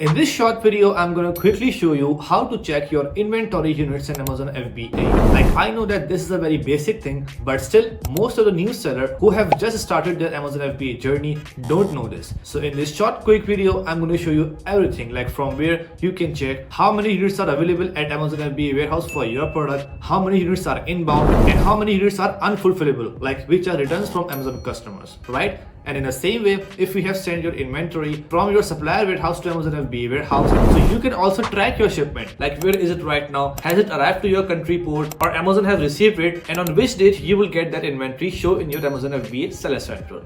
In this short video, I'm going to quickly show you how to check your inventory units in Amazon FBA. Like, I know that this is a very basic thing, but still most of the new sellers who have just started their Amazon FBA journey don't know this. So in this short quick video, I'm going to show you everything, like from where you can check how many units are available at Amazon FBA warehouse for your product, how many units are inbound, and how many units are unfulfillable, like which are returns from Amazon customers, right? And in the same way, if we have sent your inventory from your supplier warehouse to Amazon FBA warehouse, so you can also track your shipment, like where is it right now, has it arrived to your country port, or Amazon has received it, and on which date you will get that inventory show in your Amazon FBA seller central.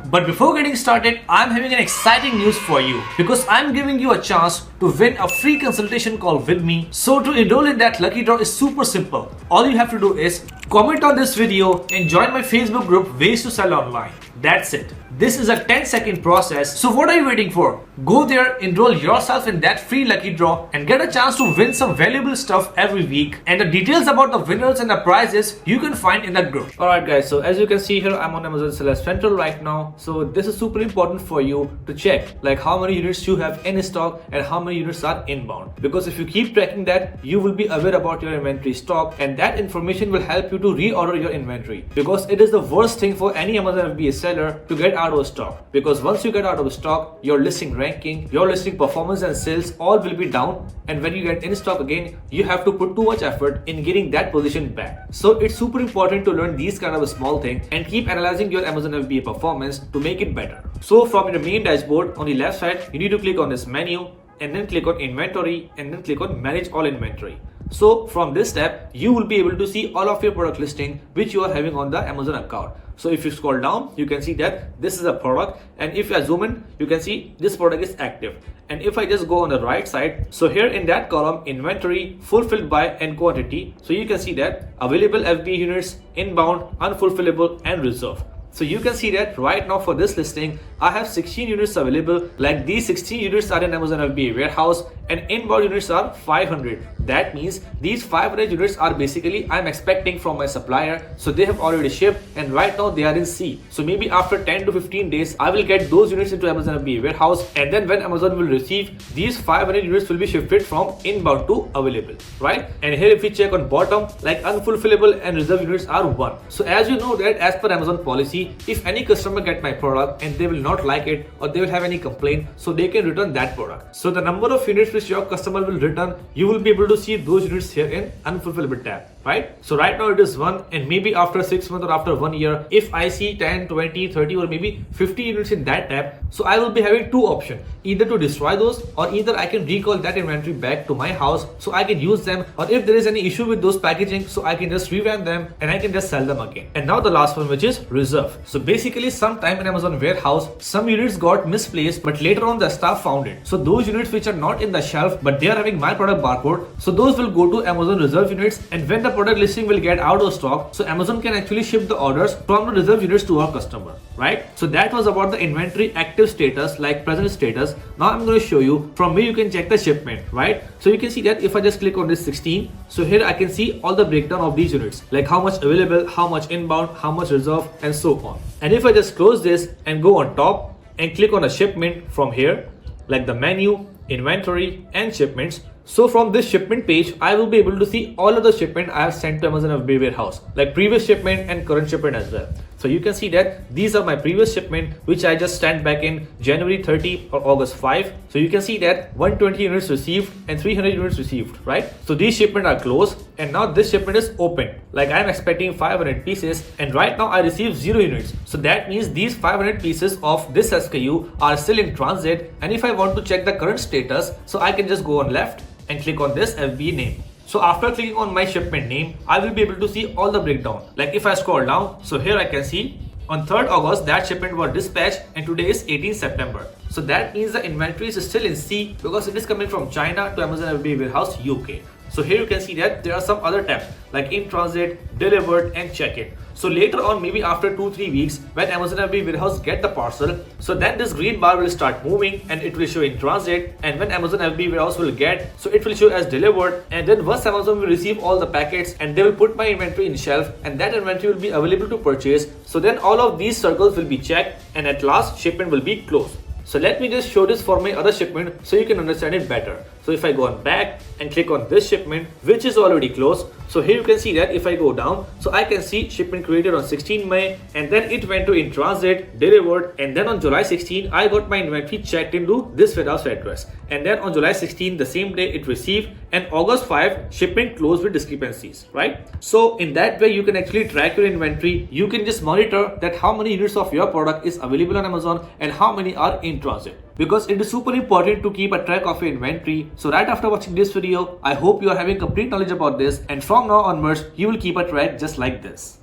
But before getting started, I'm having an exciting news for you because I'm giving you a chance to win a free consultation call with me. So to enroll in that lucky draw is super simple. All you have to do is comment on this video and join my Facebook group Ways to Sell Online. That's it. This is a 10-second process. So what are you waiting for? Go there, enroll yourself in that free lucky draw and get a chance to win some valuable stuff every week. And the details about the winners and the prizes you can find in that group. Alright guys, so as you can see here, I'm on Amazon Seller Central right now. So this is super important for you to check, like how many units you have in stock and how many units are inbound. Because if you keep tracking that, you will be aware about your inventory stock, and that information will help you to reorder your inventory. Because it is the worst thing for any Amazon FBA seller to get out of stock, because once you get out of stock, your listing ranking, your listing performance and sales all will be down, and when you get in stock again, you have to put too much effort in getting that position back. So it's super important to learn these kind of a small thing and keep analyzing your Amazon FBA performance to make it better. So from your main dashboard on the left side, you need to click on this menu and then click on inventory and then click on manage all inventory. So from this tab, you will be able to see all of your product listing which you are having on the Amazon account. So if you scroll down, you can see that this is a product, and if I zoom in, you can see this product is active. And if I just go on the right side, so here in that column, inventory, fulfilled by, and quantity, so you can see that available FBA units, inbound, unfulfillable, and reserve. So you can see that right now for this listing, I have 16 units available. Like these 16 units are in Amazon FBA warehouse and inbound units are 500. That means these 500 units are basically I'm expecting from my supplier. So they have already shipped and right now they are in C. So maybe after 10 to 15 days, I will get those units into Amazon FBA warehouse, and then when Amazon will receive, these 500 units will be shifted from inbound to available, right? And here if we check on bottom, like unfulfillable and reserve units are 1. So as you know that as per Amazon policy, if any customer get my product and they will not like it or they will have any complaint, so they can return that product. So the number of units which your customer will return, you will be able to see those units here in unfulfillable tab, right? So right now it is 1, and maybe after 6 months or after 1 year, if I see 10, 20, 30 or maybe 50 units in that tab, so I will be having two options, either to destroy those or either I can recall that inventory back to my house so I can use them, or if there is any issue with those packaging, so I can just revamp them and I can just sell them again. And now the last one, which is reserve. So basically sometime in Amazon warehouse, some units got misplaced, but later on the staff found it. So those units which are not in the shelf, but they are having my product barcode, so those will go to Amazon reserve units, and when the product listing will get out of stock, so Amazon can actually ship the orders from the reserve units to our customer, right? So that was about the inventory active status, like present status. Now I'm going to show you from where you can check the shipment, right? So you can see that if I just click on this 16, so here I can see all the breakdown of these units, like how much available, how much inbound, how much reserve, and so on. And if I just close this and go on top and click on a shipment from here, like the menu, inventory, and shipments, so from this shipment page, I will be able to see all of the shipment I have sent to Amazon FBA warehouse, like previous shipment and current shipment as well. So you can see that these are my previous shipment, which I just sent back in January 30 or August 5. So you can see that 120 units received and 300 units received, right? So these shipment are closed, and now this shipment is open. Like I'm expecting 500 pieces, and right now I received 0 units. So that means these 500 pieces of this SKU are still in transit. And if I want to check the current status, so I can just go on left and click on this FBA name. So after clicking on my shipment name, I will be able to see all the breakdown. Like if I scroll down, so here I can see on 3rd August that shipment was dispatched, and today is 18 September. So that means the inventory is still in C because it is coming from China to Amazon FBA warehouse UK. So here you can see that there are some other tabs like in transit, delivered, and check it. So later on, maybe after 2-3 weeks, when Amazon FBA warehouse get the parcel, so then this green bar will start moving and it will show in transit, and when Amazon FBA warehouse will get, so it will show as delivered, and then once Amazon will receive all the packets and they will put my inventory in shelf, and that inventory will be available to purchase. So then all of these circles will be checked, and at last shipment will be closed. So let me just show this for my other shipment so you can understand it better. So if I go on back and click on this shipment, which is already closed. So here you can see that if I go down, so I can see shipment created on 16 May and then it went to in transit, delivered, and then on July 16, I got my inventory checked into this warehouse address. And then on July 16, the same day it received, and August 5, shipment closed with discrepancies, right? So in that way, you can actually track your inventory. You can just monitor that how many units of your product is available on Amazon and how many are in transit. Because it is super important to keep a track of your inventory. So right after watching this video, I hope you are having complete knowledge about this, and from now onwards, you will keep a track just like this.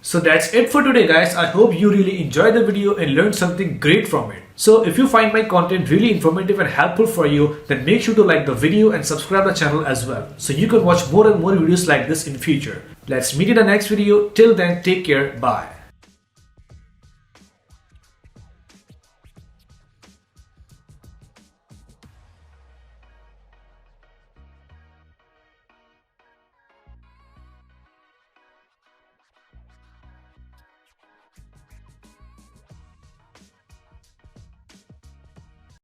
So that's it for today, guys. I hope you really enjoyed the video and learned something great from it. So if you find my content really informative and helpful for you, then make sure to like the video and subscribe the channel as well, so you can watch more and more videos like this in future. Let's meet in the next video. Till then, take care. Bye.